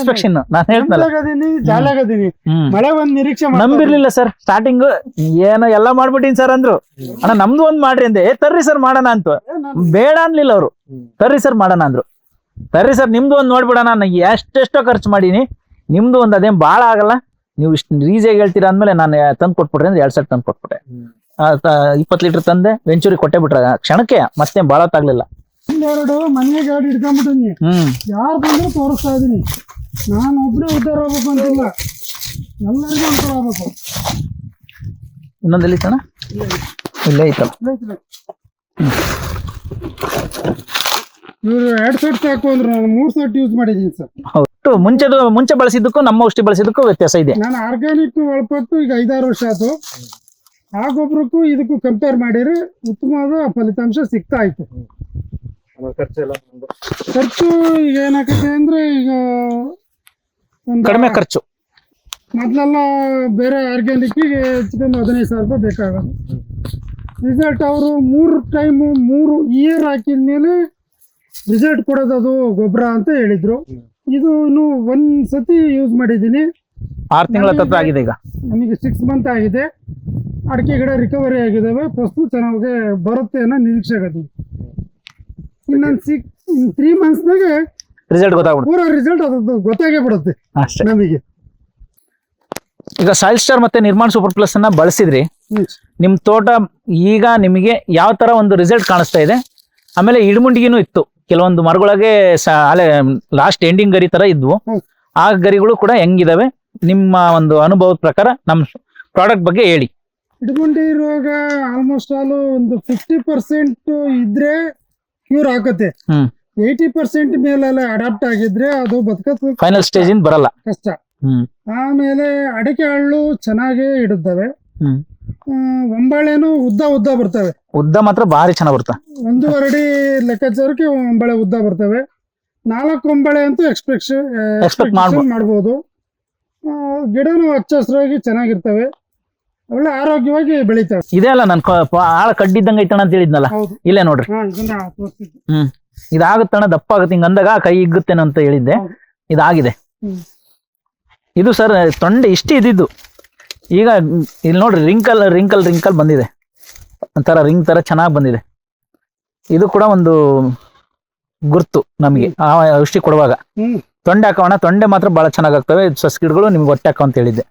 Satisfaction ನಾನು ಹೇಳ್ತಲ್ಲ. ಜಾಲಾಗದೀನಿ ಮಳೆ ಒಂದ್ ನಿರೀಕ್ಷೆ ನಂಬಿರ್ಲಿಲ್ಲ ಸರ್ ಸ್ಟಾರ್ಟಿಂಗ್, ಏನೋ ಎಲ್ಲ ಮಾಡ್ಬಿಟ್ಟಿನಿ ಸರ್ ಅಂದ್ರು. ಅಣ್ಣ ನಮ್ದು ಒಂದ್ ಮಾಡ್ರಿ ಅಂದೆ, ತರ್ರಿ ಸರ್ ಮಾಡೋಣ ಅಂತ. ಬೇಡ ಅನ್ಲಿಲ್ಲ ಅವ್ರು, ತರ್ರಿ ಸರ್ ಮಾಡೋಣ ಅಂದ್ರು. ತರ್ರಿ ಸರ್ ನಿಮ್ದು ಒಂದ್ ನೋಡ್ಬಿಡೋಣ, ನಾನು ಎಷ್ಟೆಷ್ಟೋ ಖರ್ಚು ಮಾಡೀನಿ, ನಿಮ್ದು ಒಂದ್ ಅದೇನ್ ಬಾಳ ಆಗಲ್ಲ, ನೀವು ಇಷ್ಟು ಈಸಿಯಾಗಿ ಹೇಳ್ತೀರಾ ಅಂದ್ಮೇಲೆ ನಾನು ತಂದು ಕೊಟ್ಬಿಟ್ರೆ ಅಂದ್ರೆ 2 ಸೆಟ್ ತಂದು ಕೊಟ್ಬಿಟ್ಟೆ. 20 ಲೀಟರ್ ತಂದೆ ವೆಂಚೂರಿ ಕೊಟ್ಟೆ ಬಿಟ್ರೆ ಕ್ಷಣಕ್ಕೆ, ಮತ್ತೆ ಬಾಳ ಹೊತ್ತಾಗ್ಲಿಲ್ಲ. 2 ಮನೆ ಗಾಡಿ ಹಿಡ್ಕೊಂಡ್ಬಿಟ್ಟಿನಿ, ಯಾರು ಬಂದ್ರು ತೋರಿಸ್ತಾ ಇದೀನಿ. ನಾನು ಒಬ್ಬನೇ ಉದ್ದಾರ ಆಗ್ಬೇಕು ಅಂತಿಲ್ಲ, ಎಲ್ಲರಿಗೂ ಅನುಕೂಲ ಆಗ್ಬೇಕು. ಇನ್ನೊಂದಲ್ಲಿ ಕಣ ಇಲ್ಲೇ ಐತಲ್ಲ. ಇವ್ರು 2 ಸೆಟ್ ಸಾಕು ಅಂದ್ರೆ ನಾನು 3 ಸೆಟ್ ಯೂಸ್ ಮಾಡಿದೀನಿ ಸರ್. ಹೌದು, ಮುಂಚೆ ಬಳಸಿದ್ದಕ್ಕೂ ನಮ್ಮ ಔಷಧಿ ಬಳಸಿದ್ದಕ್ಕೂ ವ್ಯತ್ಯಾಸ ಇದೆ. ನಾನು ಆರ್ಗ್ಯಾನಿಕ್ ಒಳಪಟ್ಟು ಈಗ 5-6 ವರ್ಷ ಆಯ್ತು. ಆ ಗೊಬ್ಬರಕ್ಕೂ ಇದಕ್ಕೂ ಕಂಪೇರ್ ಮಾಡಿದ್ರೆ ಉತ್ತಮವಾದ ಫಲಿತಾಂಶ ಸಿಗ್ತಾ ಇತ್ತು. ಖರ್ಚು ಈಗ ಏನಾಗತ್ತೆ ಅಂದ್ರೆ, ಈಗ ಕಡಿಮೆ ಖರ್ಚು. ಮೊದಲೆಲ್ಲ ಬೇರೆ ಆರ್ಗ್ಯಾನಿಕ್ ಹೆಚ್ಚು ಕಮ್ಮಿ 15,000 ರೂಪಾಯಿ ಬೇಕಾಗೋದು. ರಿಸಲ್ಟ್ ಅವರು 3 ಇಯರ್ ಹಾಕಿದ್ಮೇಲೆ ರಿಸಲ್ಟ್ ಕೊಡೋದು ಅದು ಗೊಬ್ಬರ ಅಂತ ಹೇಳಿದ್ರು. ಇದು ಇನ್ನು 1 ಸತಿ ಯೂಸ್ ಮಾಡಿದ್ದೀನಿ, 6 ತಿಂಗಳ ತತ್ವ ಆಗಿದೆ. ಈಗ ನನಗೆ 6 ಮಂತ್ ಆಗಿದೆ. ಅಡಿಕೆ ಗಿಡ ರಿಕವರಿ ಆಗಿದ್ದಾವೆ, ಫಸ್ಟು ಚೆನ್ನಾಗಿ ಬರುತ್ತೆ ಅನ್ನೋ ನಿರೀಕ್ಷೆ ಆಗತ್ತೆ. ಇನ್ನೊಂದು 3 ಮಂತ್ಸ್ನಾಗೆ ರಿಸಲ್ಟ್ ಗೊತ್ತಾಗ್ಬಿಡುತ್ತೆ, ಪೂರಾ ರಿಸಲ್ಟ್ ಅದು ಗೊತ್ತಾಗೇ ಬಿಡುತ್ತೆ ಅಷ್ಟೇ ನಮಗೆ. ಈಗ ಸಾಯಿಲ್ ಸ್ಟಾರ್ ಮತ್ತೆ ನಿರ್ಮಾಣ ಸೂಪರ್ ಪ್ಲಸ್ ಅನ್ನ ಬಳಸಿದ್ರಿ, ನಿಮ್ ತೋಟ ಈಗ ನಿಮಗೆ ಯಾವ ತರ ಒಂದು ರಿಸಲ್ಟ್ ಕಾಣಿಸ್ತಾ ಇದೆ? ಆಮೇಲೆ ಇಡಮುಂಡಿಗೆನೂ ಇತ್ತು, ಕೆಲವೊಂದು ಮರಗಳಿಗೆ ಅಲೆ ಲಾಸ್ಟ್ ಎಂಡಿಂಗ್ ಗರಿ ತರ ಇದ್ವು, ಆ ಗರಿಗಳು ಕೂಡ ಹೆಂಗಿದಾವೆ ನಿಮ್ಮ ಒಂದು ಅನುಭವದ ಪ್ರಕಾರ ನಮ್ಮ ಪ್ರಾಡಕ್ಟ್ ಬಗ್ಗೆ ಹೇಳಿ. ಇಡಮುಂಡಿ ರೋಗ ಆಲ್ಮೋಸ್ಟ್ ಆಲ್ ಒಂದು 50% ಇದ್ರೆ ಕ್ಯೂರ್ ಆಗತ್ತೆ. 80% ಮೇಲೆಲ್ಲ ಅಡಾಪ್ಟ್ ಆಗಿದ್ರೆ ಅದು ಬದುಕಕ್ಕೆ ಫೈನಲ್ ಸ್ಟೇಜ್ ಇಂದ ಬರಲ್ಲ, ಕಷ್ಟ. ಆಮೇಲೆ ಅಡಿಕೆ ಹಳ್ಳು ಚೆನ್ನಾಗೇ ಇಡುತ್ತವೆ. ಒಂಬಾಳೆನು ಉದ್ದ ಬರ್ತವೆ, ಉದ್ದ ಮಾತ್ರ ಭಾರಿ ಚೆನ್ನಾಗ್ ಬರ್ತವೆ. 1.5 ಅಡಿ ಲೆಕ್ಕಾಚಾರಕ್ಕೆ ಒಂಬಾಳೆ ಉದ್ದ ಬರ್ತವೆ. 4 ಒಂಬಾಳೆ ಅಂತೂ ಎಕ್ಸ್ಪೆಕ್ಟ್ ಮಾಡ್ಬೋದು. ಗಿಡನು ಹಚ್ಚ ಹಸಿರಾಗಿ ಚೆನ್ನಾಗಿರ್ತವೆ, ಒಳ್ಳೆ ಆರೋಗ್ಯವಾಗಿ ಬೆಳಿತವೆ. ಇದೆ ಅಲ್ಲ, ನನ್ ಆಳ ಕಡ್ಡಿದ್ದಂಗ ಐತಣ ಅಂತ ಹೇಳಿದ್ನಲ್ಲ, ಇಲ್ಲೇ ನೋಡ್ರಿ. ಇದಾಗುತ್ತಣ, ದಪ್ಪ ಆಗುತ್ತೆ ಹಿಂಗ ಅಂದಾಗ ಕೈ ಹಿಗ್ಗುತ್ತೇನೆ ಅಂತ ಹೇಳಿದ್ದೆ, ಇದಾಗಿದೆ. ಇದು ಸರ್ ತೊಂಡೆ ಇಷ್ಟು ಇದ್ದಿದ್ದು, ಈಗ ಇಲ್ಲಿ ನೋಡ್ರಿ ರಿಂಕಲ್ ಬಂದಿದೆ, ಒಂಥರ ರಿಂಗ್ ತರ ಚೆನ್ನಾಗಿ ಬಂದಿದೆ. ಇದು ಕೂಡ ಒಂದು ಗುರ್ತು ನಮಗೆ ಆ ಔಷಧಿ ಕೊಡುವಾಗ. ತೊಂಡೆ ಹಾಕೋಣ, ತೊಂಡೆ ಮಾತ್ರ ಬಹಳ ಚೆನ್ನಾಗಾಗ್ತವೆ. ಸಸ್ ಗಿಡಗಳು ನಿಮ್ಗೆ ಹೊಟ್ಟೆ ಹಾಕೋ ಅಂತ ಹೇಳಿದ್ದೆ.